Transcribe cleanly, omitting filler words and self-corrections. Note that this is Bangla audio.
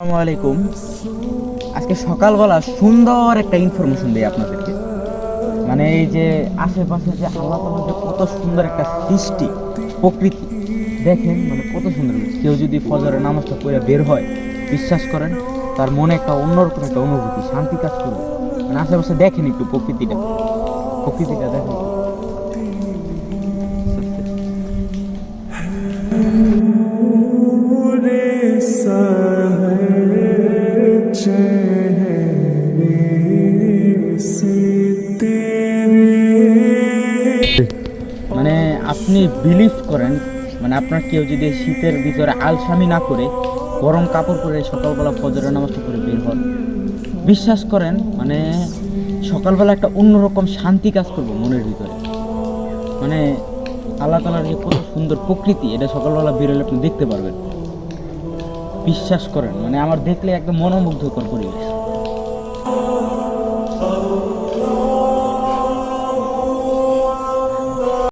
আসসালামু আলাইকুম। আজকে সকালবেলা সুন্দর একটা ইনফরমেশন দিই আপনাদেরকে। মানে এই যে আশেপাশে যে আল্লাহ তাআলার যে কত সুন্দর একটা সৃষ্টি, প্রকৃতি দেখেন, মানে কত সুন্দর। কেউ যদি ফজরের নামাজটা পড়ে বের হয়, বিশ্বাস করেন তার মনে একটা অন্যরকম একটা অনুভূতি, শান্তি কাজ করবে। মানে আশেপাশে দেখেন একটু প্রকৃতিটা, প্রকৃতিটা দেখেন একটু। মানে আপনি বিলিভ করেন, মানে আপনার কেউ যদি শীতের ভিতরে আলসামি না করে গরম কাপড় পরে সকালবেলা ফজরের নামাজটা করে বের হন, বিশ্বাস করেন মানে সকালবেলা একটা অন্যরকম শান্তি কাজ করবে মনের ভিতরে। মানে আল্লাহ তাআলার যে কত সুন্দর প্রকৃতি, এটা সকালবেলা বেরোলে আপনি দেখতে পারবেন। বিশ্বাস করেন, মানে আমার দেখলে একদম মনোমুগ্ধকর পরিবেশ।